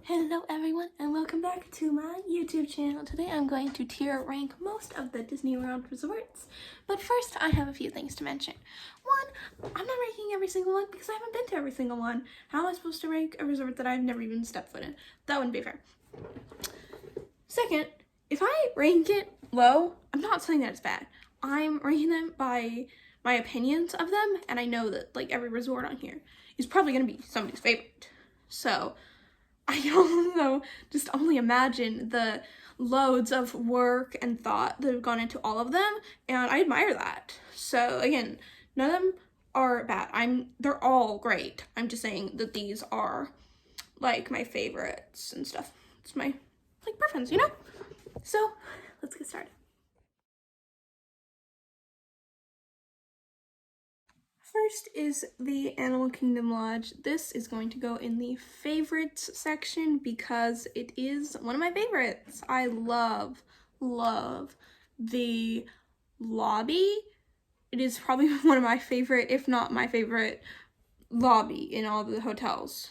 Hello everyone and welcome back to my YouTube channel. Today I'm going to tier rank most of the Disney World resorts, but first I have a few things to mention. One, I'm not ranking every single one because I haven't been to every single one. How am I supposed to rank a resort that I've never even stepped foot in? That wouldn't be fair. Second, if I rank it low, I'm not saying that it's bad. I'm ranking them by my opinions of them, and I know that like every resort on here is probably going to be somebody's favorite. So I can also just only imagine the loads of work and thought that have gone into all of them, and I admire that. So again, none of them are bad. They're all great. I'm just saying that these are like my favorites and stuff. It's my like preference, you know? So let's get started. First is the Animal Kingdom Lodge. This is going to go in the favorites section because it is one of my favorites. I love the lobby. It is probably one of my favorite, if not my favorite, lobby in all the hotels.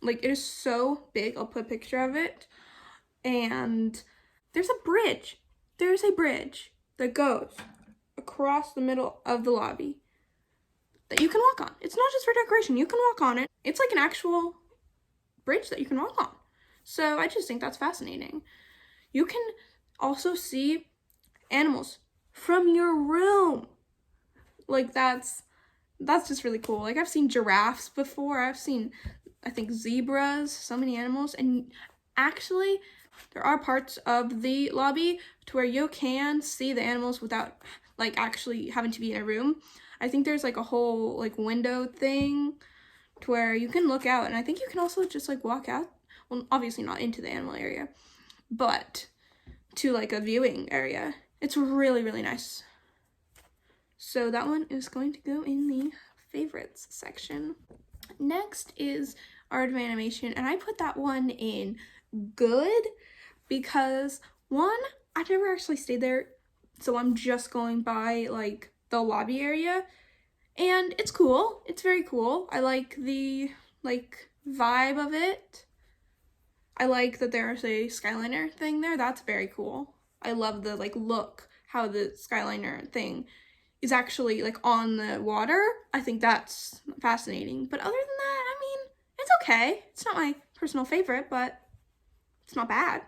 Like, it is so big. I'll put a picture of it. And there's a bridge. There's a bridge that goes across the middle of the lobby that you can walk on. It's not just for decoration, you can walk on it. It's like an actual bridge that you can walk on. So I just think that's fascinating. You can also see animals from your room. Like that's just really cool. Like I've seen giraffes before. I've seen, I think, zebras, so many animals. And actually, there are parts of the lobby to where you can see the animals without like actually having to be in a room. I think there's like a whole like window thing to where you can look out, and I think you can also just like walk out. Well, obviously not into the animal area, but to like a viewing area. It's really, really nice. So that one is going to go in the favorites section. Next is Art of Animation, and I put that one in good because one, I've never actually stayed there, so I'm just going by like the lobby area, and it's cool. It's very cool. I like the like vibe of it. I like that there's a Skyliner thing there. That's very cool. I love the like look, how the Skyliner thing is actually like on the water. I think that's fascinating. But other than that, I mean, it's okay. It's not my personal favorite, but it's not bad.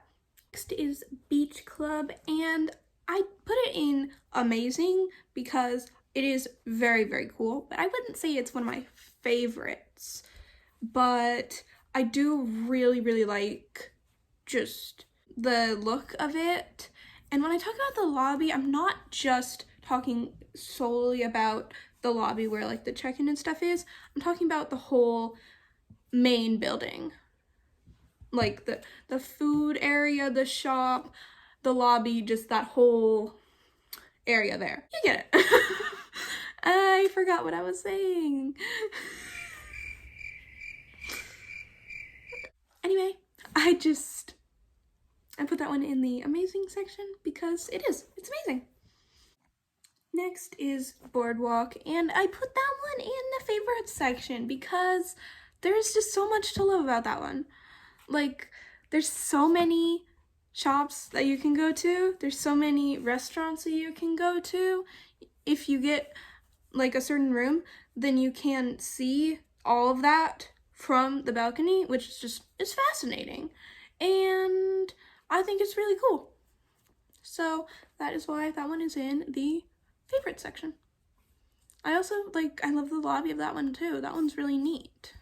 Next is Beach Club, and I put it in amazing because it is very, very cool, but I wouldn't say it's one of my favorites. But I do really, really like just the look of it. And when I talk about the lobby, I'm not just talking solely about the lobby where like the check-in and stuff is. I'm talking about the whole main building. Like the food area, the shop, the lobby, just that whole area there. You get it. I forgot what I was saying. Anyway, I put that one in the amazing section because it's amazing. Next is Boardwalk, and I put that one in the favorites section because there's just so much to love about that one. Like, there's so many shops that you can go to. There's so many restaurants that you can go to. If you get like a certain room, then you can see all of that from the balcony, which is fascinating. And I think it's really cool. So that is why that one is in the favorite section. I love the lobby of that one too. That one's really neat.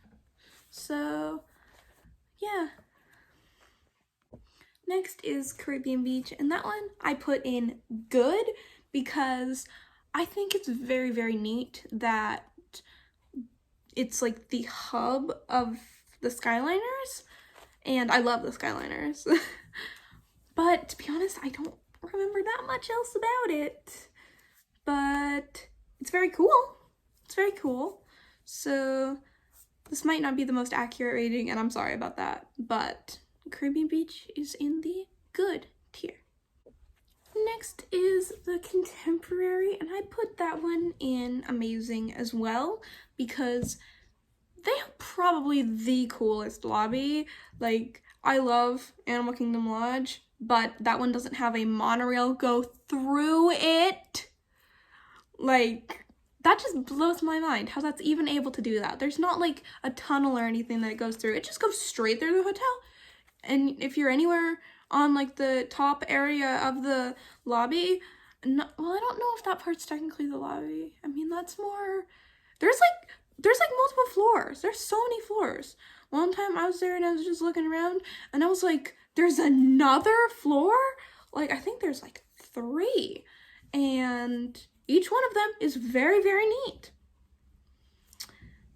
So yeah. Next is Caribbean Beach, and that one I put in good because I think it's very, very neat that it's like the hub of the Skyliners, and I love the Skyliners. But to be honest, I don't remember that much else about it. But it's very cool. It's very cool. So this might not be the most accurate rating, and I'm sorry about that, but Caribbean Beach is in the good tier. Next is the Contemporary, and I put that one in amazing as well because they have probably the coolest lobby. Like, I love Animal Kingdom Lodge, but that one doesn't have a monorail go through it. Like, that just blows my mind how that's even able to do that. There's not like a tunnel or anything that it goes through. It just goes straight through the hotel. And if you're anywhere on like the top area of the lobby, no, well, I don't know if that part's technically the lobby. I mean, that's more, there's like multiple floors. There's so many floors. One time I was there and I was just looking around and I was like, there's another floor? Like, I think there's like 3. And each one of them is very, very neat.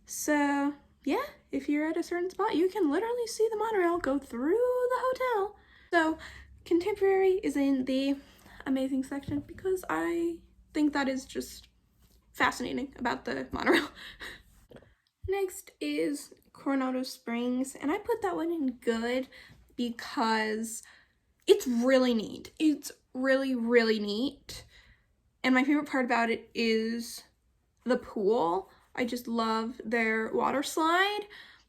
So, yeah, if you're at a certain spot, you can literally see the monorail go through the hotel. So, Contemporary is in the amazing section because I think that is just fascinating about the monorail. Next is Coronado Springs, and I put that one in good because it's really neat. It's really, really neat. And my favorite part about it is the pool. I just love their water slide.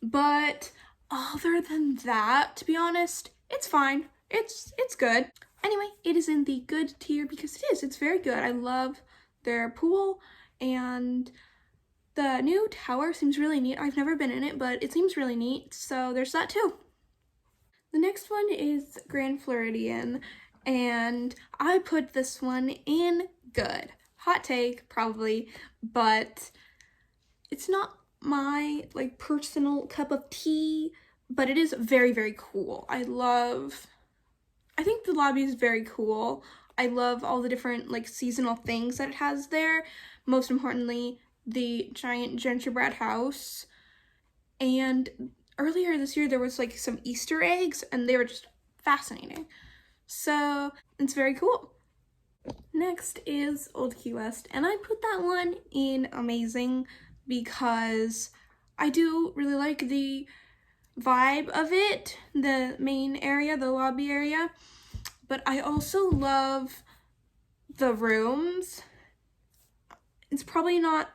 But other than that, to be honest, it's fine. It's good. Anyway, it is in the good tier because it is. It's very good. I love their pool, and the new tower seems really neat. I've never been in it, but it seems really neat. So there's that too. The next one is Grand Floridian, and I put this one in good. Hot take, probably, but it's not my like personal cup of tea, but it is very, very cool. I think the lobby is very cool. I love all the different like seasonal things that it has there. Most importantly, the giant gingerbread house. And earlier this year there was like some Easter eggs and they were just fascinating. So it's very cool. Next is Old Key West, and I put that one in amazing because I do really like the vibe of it, the main area, the lobby area, but I also love the rooms. It's probably not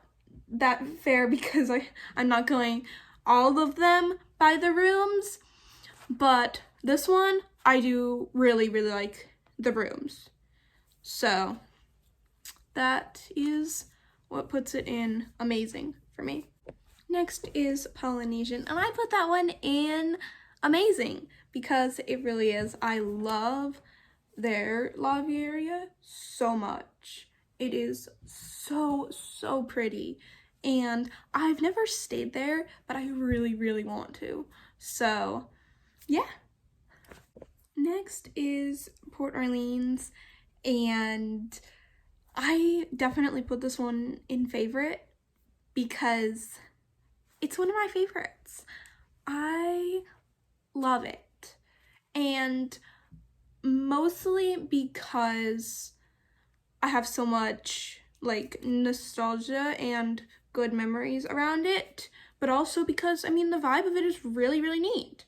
that fair because I'm not going all of them by the rooms, but this one, I do really, really like the rooms. So that is what puts it in amazing for me. Next is Polynesian, and I put that one in amazing because it really is. I love their lobby area so much. It is so, so pretty. And I've never stayed there, but I really, really want to. So, yeah. Next is Port Orleans, and I definitely put this one in favorite because it's one of my favorites. I love it. And mostly because I have so much like nostalgia and good memories around it, but also because, I mean, the vibe of it is really, really neat.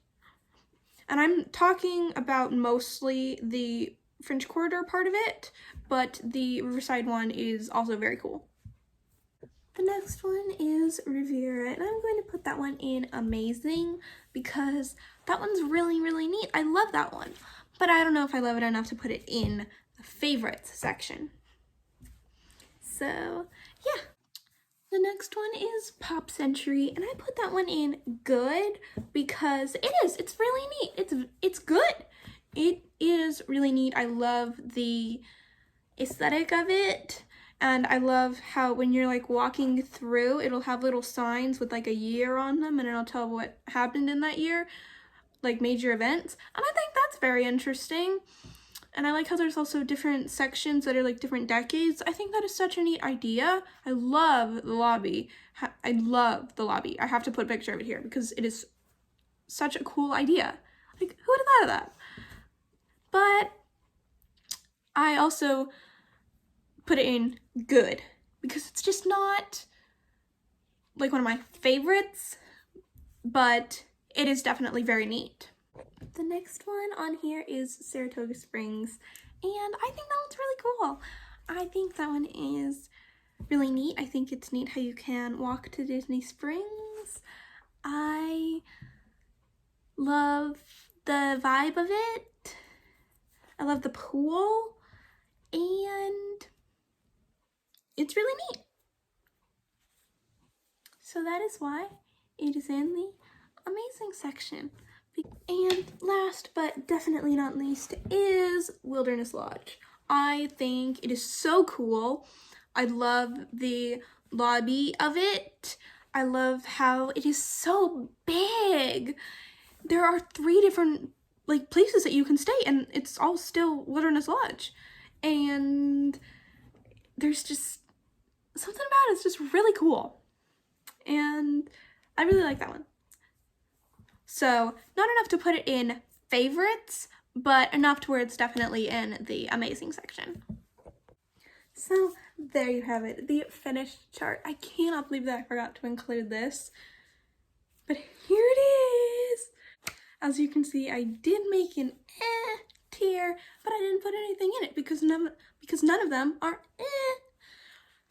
And I'm talking about mostly the French Corridor part of it, but the Riverside one is also very cool. The next one is Riviera, and I'm going to put that one in amazing because that one's really, really neat. I love that one, but I don't know if I love it enough to put it in the favorites section. So, yeah. The next one is Pop Century, and I put that one in good because it's really neat. It's good. It is really neat. I love the aesthetic of it, and I love how when you're like walking through, it'll have little signs with like a year on them, and it'll tell what happened in that year, like major events, and I think that's very interesting. And I like how there's also different sections that are like different decades. I think that is such a neat idea. I love the lobby. I love the lobby. I have to put a picture of it here because it is such a cool idea. Like, who would have thought of that? But I also put it in good because it's just not like one of my favorites, but it is definitely very neat. The next one on here is Saratoga Springs, and I think that one's really cool. I think that one is really neat. I think it's neat how you can walk to Disney Springs. I love the vibe of it. I love the pool, and it's really neat. So that is why it is in the amazing section. And last but definitely not least is Wilderness Lodge. I think it is so cool. I love the lobby of it. I love how it is so big. There are 3 different like places that you can stay, and it's all still Wilderness Lodge. And there's just something about it. It's just really cool. And I really like that one. So not enough to put it in favorites, but enough to where it's definitely in the amazing section. So there you have it, the finished chart. I cannot believe that I forgot to include this, but here it is. As you can see, I did make an tier, but I didn't put anything in it because none of them are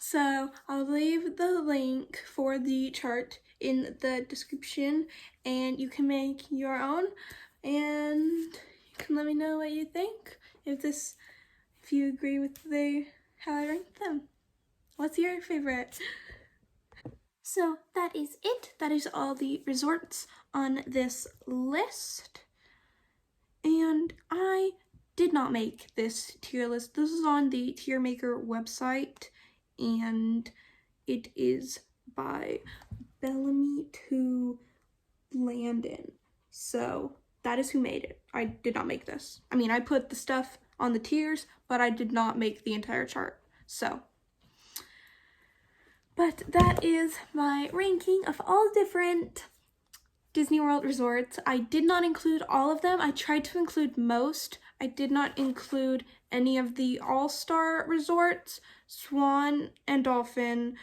So I'll leave the link for the chart in the description, and you can make your own, and you can let me know what you think, if you agree with how I ranked them. What's your favorite? So that is it. That is all the resorts on this list. And I did not make this tier list. This is on the tier maker website, and it is by Bellamy to Landon. So that is who made it. I did not make this. I mean, I put the stuff on the tiers, but I did not make the entire chart. But that is my ranking of all different Disney World resorts. I did not include all of them. I tried to include most. I did not include any of the all-star resorts, Swan and Dolphin,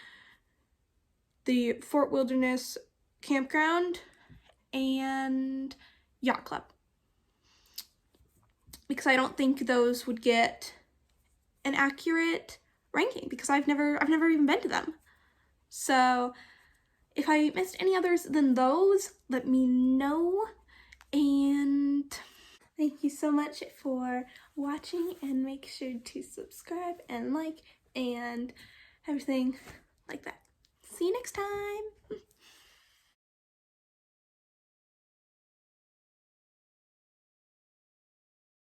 the Fort Wilderness Campground, and Yacht Club, because I don't think those would get an accurate ranking because I've never even been to them. So if I missed any others than those, let me know. And thank you so much for watching, and make sure to subscribe and like and everything like that. See you next time.